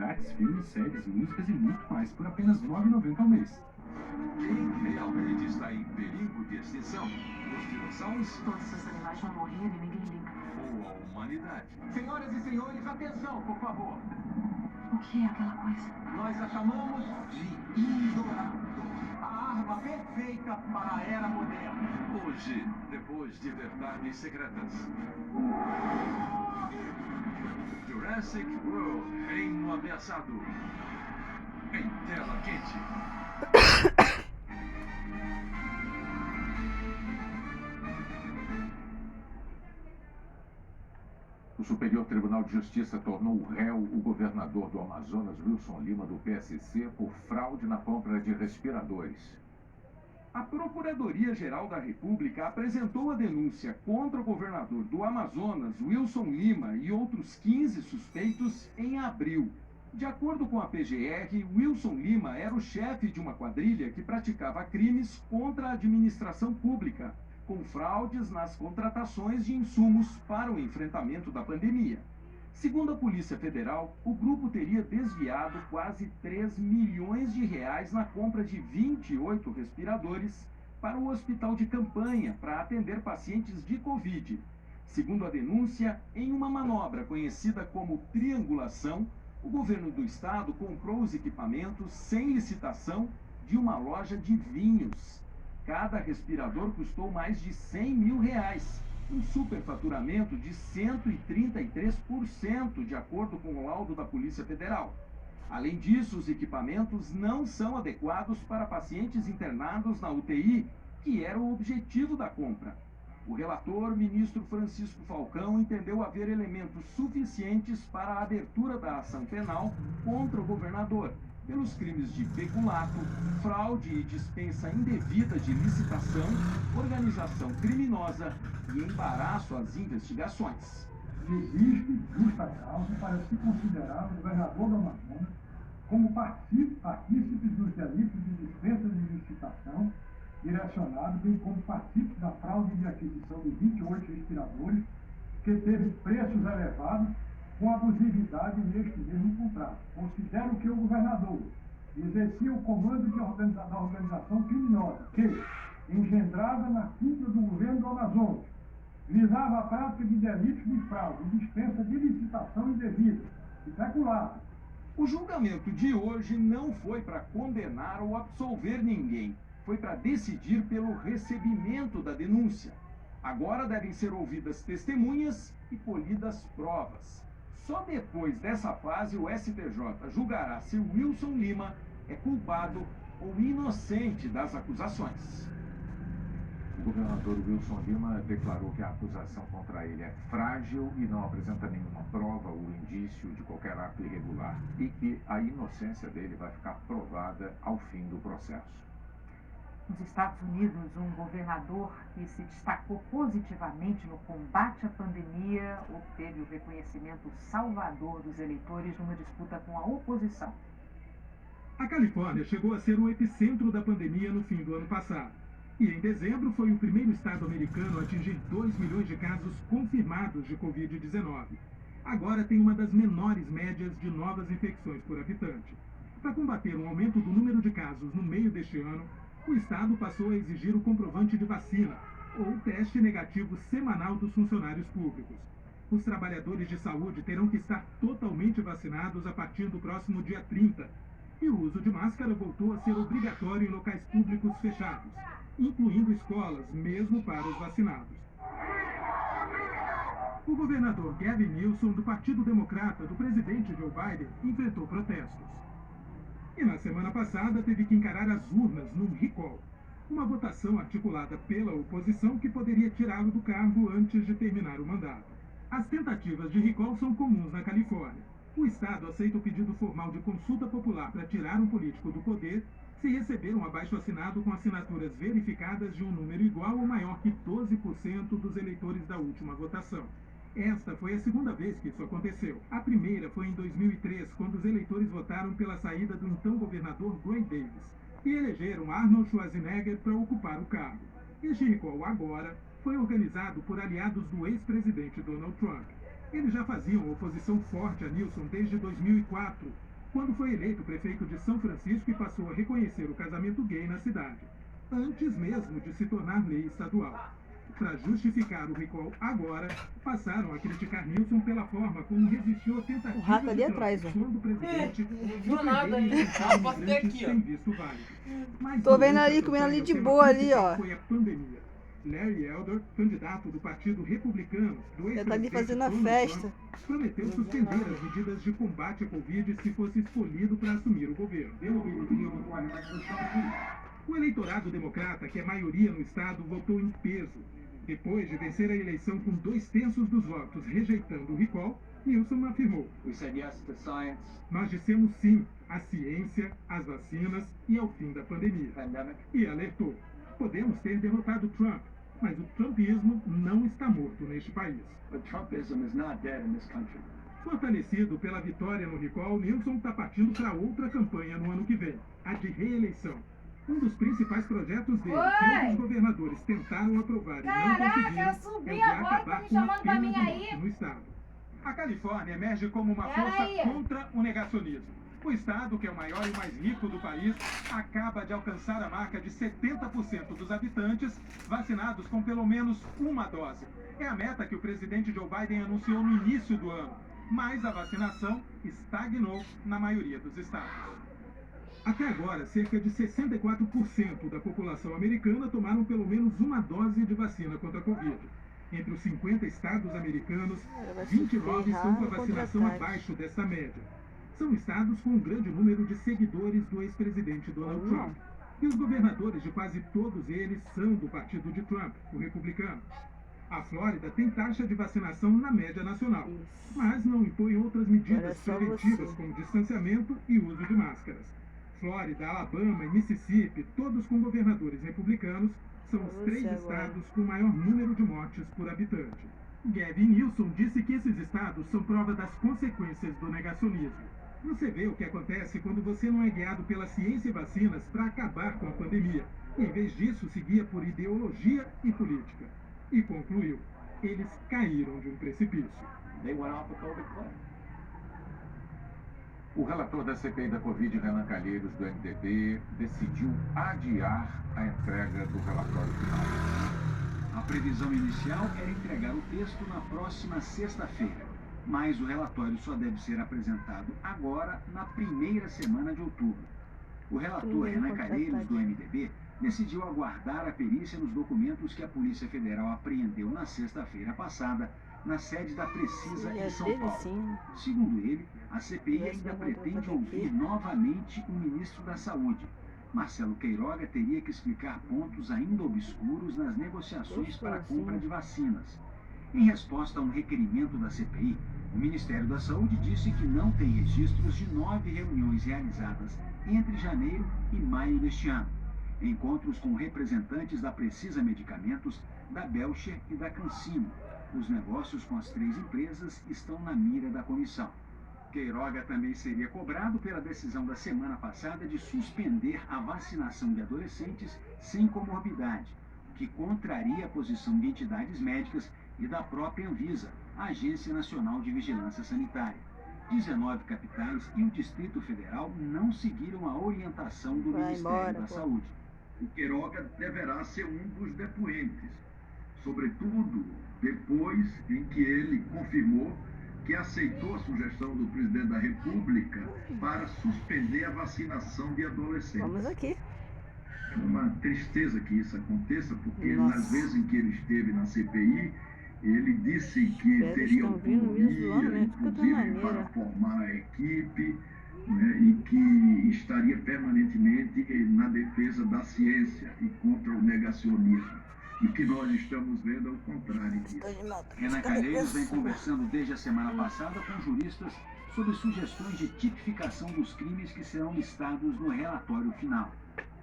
grátis filmes, séries, músicas e muito mais por apenas R$ 9,90 ao mês. Quem realmente está em perigo de extinção? Os dinossauros Todos os animais vão morrer e ninguém liga. ou a humanidade? Senhoras e senhores, atenção, por favor. O que é aquela coisa? Nós a chamamos de Indorado. A arma perfeita para a era moderna. Hoje, depois de Verdades Secretas. Jurassic World, Reino Ameaçado. Em tela quente. O Superior Tribunal de Justiça tornou réu o governador do Amazonas, Wilson Lima, do PSC, por fraude na compra de respiradores. A Procuradoria-Geral da República apresentou a denúncia contra o governador do Amazonas, Wilson Lima, e outros 15 suspeitos em abril. De acordo com a PGR, Wilson Lima era o chefe de uma quadrilha que praticava crimes contra a administração pública, com fraudes nas contratações de insumos para o enfrentamento da pandemia. Segundo a Polícia Federal, o grupo teria desviado quase R$ 3 milhões na compra de 28 respiradores para o hospital de campanha para atender pacientes de Covid. Segundo a denúncia, em uma manobra conhecida como triangulação, o governo do estado comprou os equipamentos sem licitação de uma loja de vinhos. Cada respirador custou mais de R$ 100 mil, um superfaturamento de 133%, de acordo com o laudo da Polícia Federal. Além disso, os equipamentos não são adequados para pacientes internados na UTI, que era o objetivo da compra. O relator, ministro Francisco Falcão, entendeu haver elementos suficientes para a abertura da ação penal contra o governador, pelos crimes de peculato, fraude e dispensa indevida de licitação, organização criminosa e embaraço às investigações. Existe justa causa para se considerar o governador do Amazonas como partícipe dos delitos de dispensa de licitação direcionado, bem como partícipe da fraude de aquisição de 28 respiradores, que teve preços elevados com abusividade neste mesmo contrato. Considero que o governador exercia o comando da organização criminosa que, engendrada na cúpula do governo do Amazonas, visava a prática de delitos de fraude e dispensa de licitação indevida e peculato. O julgamento de hoje não foi para condenar ou absolver ninguém, foi para decidir pelo recebimento da denúncia. Agora devem ser ouvidas testemunhas e colhidas provas. Só depois dessa fase o STJ julgará se Wilson Lima é culpado ou inocente das acusações. O governador Wilson Lima declarou que a acusação contra ele é frágil e não apresenta nenhuma prova ou indício de qualquer ato irregular e que a inocência dele vai ficar provada ao fim do processo. Nos Estados Unidos, um governador que se destacou positivamente no combate à pandemia obteve o reconhecimento salvador dos eleitores numa disputa com a oposição. A Califórnia chegou a ser o epicentro da pandemia no fim do ano passado. E em dezembro foi o primeiro estado americano a atingir 2 milhões de casos confirmados de Covid-19. Agora tem uma das menores médias de novas infecções por habitante. Para combater um aumento do número de casos no meio deste ano, o estado passou a exigir o comprovante de vacina, ou teste negativo semanal dos funcionários públicos. Os trabalhadores de saúde terão que estar totalmente vacinados a partir do próximo dia 30. E o uso de máscara voltou a ser obrigatório em locais públicos fechados, incluindo escolas, mesmo para os vacinados. O governador Gavin Newsom, do Partido Democrata do presidente Joe Biden, enfrentou protestos. E na semana passada teve que encarar as urnas num recall, uma votação articulada pela oposição que poderia tirá-lo do cargo antes de terminar o mandato. As tentativas de recall são comuns na Califórnia. O estado aceita o pedido formal de consulta popular para tirar um político do poder se receber um abaixo-assinado com assinaturas verificadas de um número igual ou maior que 12% dos eleitores da última votação. Esta foi a segunda vez que isso aconteceu. A primeira foi em 2003, quando os eleitores votaram pela saída do então governador Gray Davis e elegeram Arnold Schwarzenegger para ocupar o cargo. Este recall agora foi organizado por aliados do ex-presidente Donald Trump. Eles já faziam oposição forte a Newsom desde 2004, quando foi eleito prefeito de São Francisco e passou a reconhecer o casamento gay na cidade, antes mesmo de se tornar lei estadual. Para justificar o recall agora, passaram a criticar Nilson pela forma como resistiu à tentativa O rato ali de atrás, ó. do presidente Não viu nada aí. Posso ter aqui, ó. sem visto válido. Mas Tô vendo durante ali, a comendo ali campanha, de o tema boa ali, principal ó. foi a pandemia. Larry Elder, candidato do Partido Republicano, do Ele tá ali ex-presidente fazendo a Donald festa. Trump, prometeu suspender as medidas de combate à Covid se fosse escolhido para assumir o governo. O eleitorado democrata, que é maioria no estado, votou em peso. Depois de vencer a eleição com 2/3 dos votos rejeitando o recall, Nilson afirmou: nós dissemos sim à ciência, às vacinas e ao fim da pandemia. E alertou: podemos ter derrotado Trump, mas o trumpismo não está morto neste país. Fortalecido pela vitória no recall, Nilson está partindo para outra campanha no ano que vem, a de reeleição. Um dos principais projetos dele, que outros governadores tentaram aprovar e não conseguiram, eu subi é o de agora, tá acabar me com a chamando pra pena mim de aí? morte no estado. A Califórnia emerge como uma Pera força aí. contra o negacionismo. O estado, que é o maior e mais rico do país, acaba de alcançar a marca de 70% dos habitantes vacinados com pelo menos uma dose. É a meta que o presidente Joe Biden anunciou no início do ano, mas a vacinação estagnou na maioria dos estados. Até agora, cerca de 64% da população americana tomaram pelo menos uma dose de vacina contra a Covid. Entre os 50 estados americanos, 29 estão com a vacinação abaixo dessa média. São estados com um grande número de seguidores do ex-presidente Donald Trump. E os governadores de quase todos eles são do partido de Trump, o republicano. A Flórida tem taxa de vacinação na média nacional, mas não impõe outras medidas preventivas como distanciamento e uso de máscaras. Flórida, Alabama e Mississippi, todos com governadores republicanos, são os 3 estados com maior número de mortes por habitante. Gavin Newsom disse que esses estados são prova das consequências do negacionismo. Você vê o que acontece quando você não é guiado pela ciência e vacinas para acabar com a pandemia. E, em vez disso, se guia por ideologia e política. E concluiu: eles caíram de um precipício. O relator da CPI da Covid, Renan Calheiros, do MDB, decidiu adiar a entrega do relatório final. A previsão inicial era entregar o texto na próxima sexta-feira, mas o relatório só deve ser apresentado agora, na primeira semana de outubro. O relator Renan Calheiros, do MDB, decidiu aguardar a perícia nos documentos que a Polícia Federal apreendeu na sexta-feira passada, na sede da Precisa em São Paulo. Segundo ele, a CPI ainda pretende ouvir novamente o ministro da Saúde. Marcelo Queiroga teria que explicar pontos ainda obscuros nas negociações para a compra de vacinas. Em resposta a um requerimento da CPI, o Ministério da Saúde disse que não tem registros de 9 reuniões realizadas entre janeiro e maio deste ano. Encontros com representantes da Precisa Medicamentos, da Belcher e da Cancino. Os negócios com as 3 empresas estão na mira da comissão. Queiroga também seria cobrado pela decisão da semana passada de suspender a vacinação de adolescentes sem comorbidade, o que contraria a posição de entidades médicas e da própria Anvisa, a Agência Nacional de Vigilância Sanitária. 19 capitais e o Distrito Federal não seguiram a orientação do Ministério da Saúde. O Queiroga deverá ser um dos depoentes, sobretudo depois em que ele confirmou que aceitou a sugestão do presidente da República para suspender a vacinação de adolescentes. Vamos aqui. É uma tristeza que isso aconteça, porque nas vezes em que ele esteve na CPI, ele disse que teria autonomia, inclusive para formar a equipe, né, e que estaria permanentemente na defesa da ciência e contra o negacionismo. E o que nós estamos vendo é o contrário disso. Renan Calheiros vem conversando desde a semana passada com juristas sobre sugestões de tipificação dos crimes que serão listados no relatório final.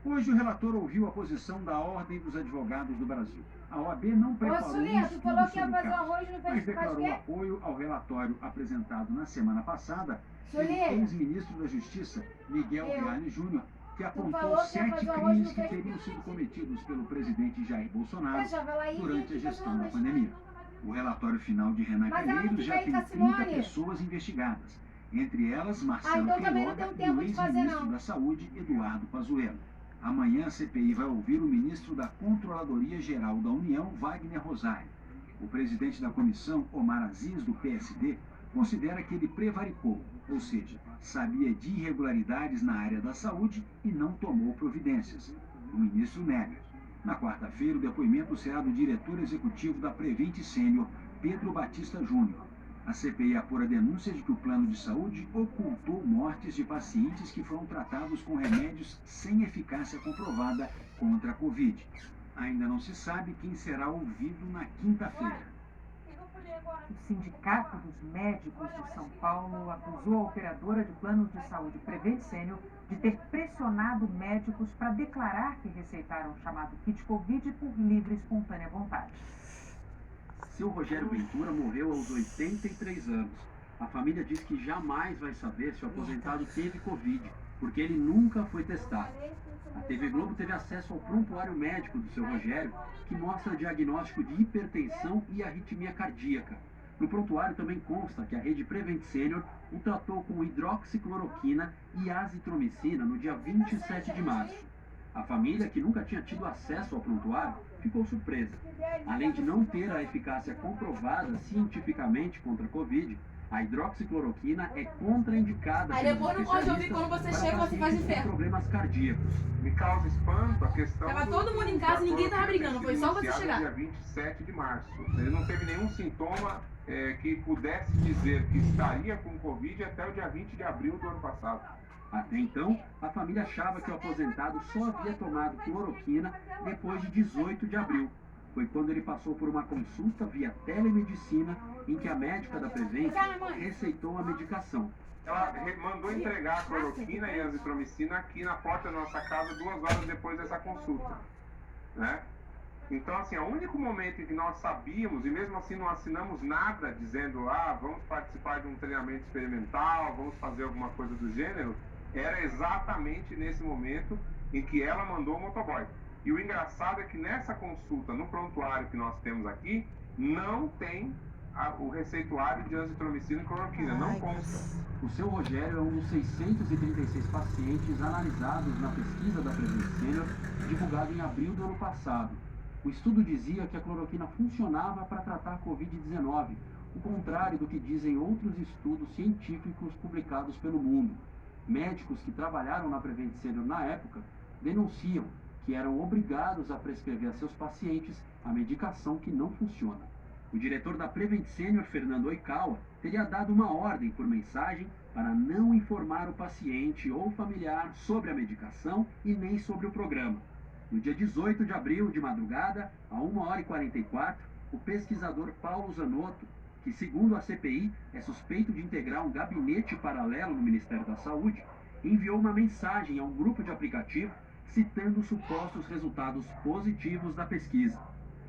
Hoje o relator ouviu a posição da Ordem dos Advogados do Brasil. A OAB não preparou um estudo sobre o caso, mas declarou apoio ao relatório apresentado na semana passada pelo ex-ministro da Justiça, Miguel Reale Júnior, que apontou 7 crimes que teriam sido cometidos pelo presidente Jair Bolsonaro durante a gestão da pandemia. O relatório final de Renan Calheiros já tem 30 pessoas investigadas. Entre elas, Marcelo então também não Queiroga tem um e o tempo de fazer, ex-ministro não. da Saúde, Eduardo Pazuello. Amanhã a CPI vai ouvir o ministro da Controladoria Geral da União, Wagner Rosário. O presidente da comissão, Omar Aziz, do PSD, considera que ele prevaricou, ou seja, sabia de irregularidades na área da saúde e não tomou providências. O ministro nega. Na quarta-feira, o depoimento será do diretor executivo da Prevent Senior, Pedro Batista Júnior. A CPI apura denúncias de que o plano de saúde ocultou mortes de pacientes que foram tratados com remédios sem eficácia comprovada contra a Covid. Ainda não se sabe quem será ouvido na quinta-feira. O Sindicato dos Médicos de São Paulo acusou a operadora de planos de saúde Prevent Senior de ter pressionado médicos para declarar que receitaram o chamado kit Covid por livre e espontânea vontade. Seu Rogério Ventura morreu aos 83 anos. A família diz que jamais vai saber se o aposentado teve Covid, porque ele nunca foi testado. A TV Globo teve acesso ao prontuário médico do seu Rogério, que mostra diagnóstico de hipertensão e arritmia cardíaca. No prontuário também consta que a rede Prevent Senior o tratou com hidroxicloroquina e azitromicina no dia 27 de março. A família, que nunca tinha tido acesso ao prontuário, ficou surpresa. Além de não ter a eficácia comprovada cientificamente contra a Covid, a hidroxicloroquina é contraindicada. Aí depois não pode ouvir quando você chega, você faz inferno. Problemas cardíacos. Me causa espanto a questão. Tava todo mundo em casa e ninguém tava brigando, foi só você chegar. Dia 27 de março. Ele não teve nenhum sintoma que pudesse dizer que estaria com Covid até o dia 20 de abril do ano passado. Até então, a família achava que o aposentado só havia tomado cloroquina depois de 18 de abril. Foi quando ele passou por uma consulta via telemedicina em que a médica da Prevent receitou a medicação. Ela mandou entregar a cloroquina e a azitromicina aqui na porta da nossa casa 2 horas depois dessa consulta, né? Então, assim, o único momento em que nós sabíamos, e mesmo assim não assinamos nada dizendo, vamos participar de um treinamento experimental, vamos fazer alguma coisa do gênero, era exatamente nesse momento em que ela mandou o motoboy. E o engraçado é que nessa consulta, no prontuário que nós temos aqui, não tem o receituário de azitromicina e cloroquina, não consta. O seu Rogério é um dos 636 pacientes analisados na pesquisa da Prevent Senior, divulgada em abril do ano passado. O estudo dizia que a cloroquina funcionava para tratar a Covid-19, o contrário do que dizem outros estudos científicos publicados pelo mundo. Médicos que trabalharam na Prevent Senior na época denunciam que eram obrigados a prescrever a seus pacientes a medicação que não funciona. O diretor da Prevent Senior, Fernando Oikawa, teria dado uma ordem por mensagem para não informar o paciente ou familiar sobre a medicação e nem sobre o programa. No dia 18 de abril, de madrugada, a 1h44, o pesquisador Paulo Zanotto, que segundo a CPI é suspeito de integrar um gabinete paralelo no Ministério da Saúde, enviou uma mensagem a um grupo de aplicativo citando supostos resultados positivos da pesquisa.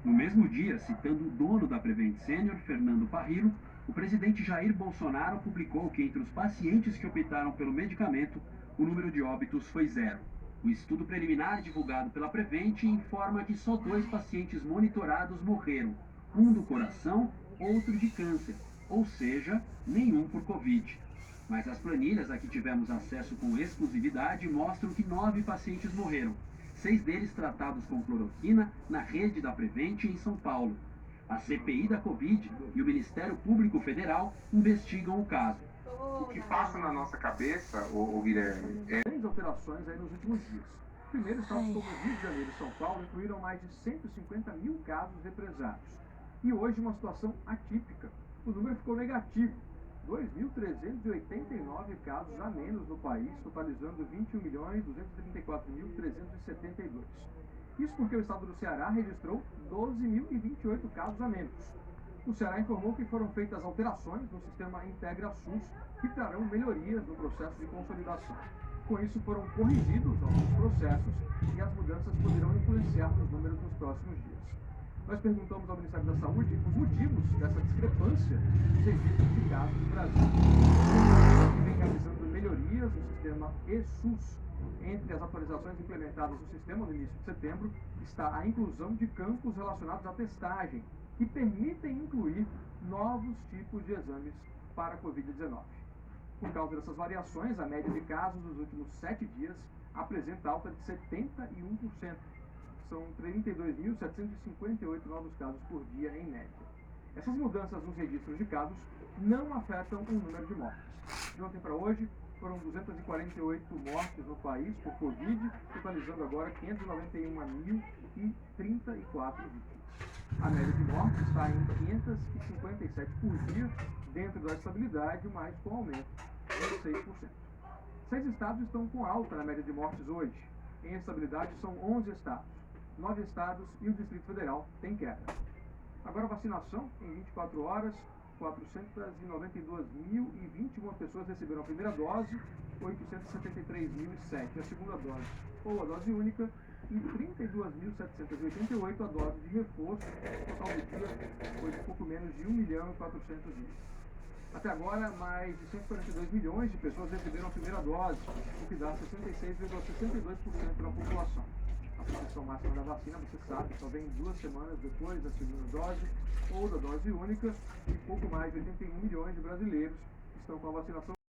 No mesmo dia, citando o dono da Prevent Senior, Fernando Parrillo, o presidente Jair Bolsonaro publicou que entre os pacientes que optaram pelo medicamento, o número de óbitos foi 0. O estudo preliminar divulgado pela Prevent informa que só 2 pacientes monitorados morreram, um do coração, outro de câncer, ou seja, nenhum por Covid. Mas as planilhas a que tivemos acesso com exclusividade mostram que 9 pacientes morreram, 6 deles tratados com cloroquina na rede da Prevent em São Paulo. A CPI da Covid e o Ministério Público Federal investigam o caso. O que passa na nossa cabeça, Guilherme, é... 3 alterações aí nos últimos dias. Primeiro, estados como Rio de Janeiro e São Paulo incluíram mais de 150 mil casos represados. E hoje uma situação atípica. O número ficou negativo. 2.389 casos a menos no país, totalizando 21.234.372. Isso porque o estado do Ceará registrou 12.028 casos a menos. O Ceará informou que foram feitas alterações no sistema Integra SUS que trarão melhorias no processo de consolidação. Com isso, foram corrigidos alguns processos e as mudanças poderão influenciar nos números nos próximos dias. Nós perguntamos ao Ministério da Saúde os motivos dessa discrepância dos registros de casos no Brasil. O vem realizando melhorias no sistema eSUS. Entre as atualizações implementadas no sistema no início de setembro está a inclusão de campos relacionados à testagem, que permitem incluir novos tipos de exames para a Covid-19. Por causa dessas variações, a média de casos dos últimos 7 dias apresenta alta de 71%. São 32.758 novos casos por dia em média. Essas mudanças nos registros de casos não afetam o número de mortes. De ontem para hoje, foram 248 mortes no país por Covid, totalizando agora 591.034 vítimas. A média de mortes está em 557 por dia, dentro da estabilidade, mas com aumento de 6%. 6 estados estão com alta na média de mortes hoje. Em estabilidade são 11 estados. 9 estados e o Distrito Federal têm queda. Agora a vacinação, em 24 horas, 492.021 pessoas receberam a primeira dose, 873.007 a segunda dose ou a dose única e 32.788 a dose de reforço. O total do dia foi de pouco menos de 1.400.000. Até agora, mais de 142 milhões de pessoas receberam a primeira dose, o que dá 66,62% da população. A proteção máxima da vacina, você sabe, só vem 2 semanas depois da segunda dose ou da dose única, e pouco mais de 81 milhões de brasileiros estão com a vacinação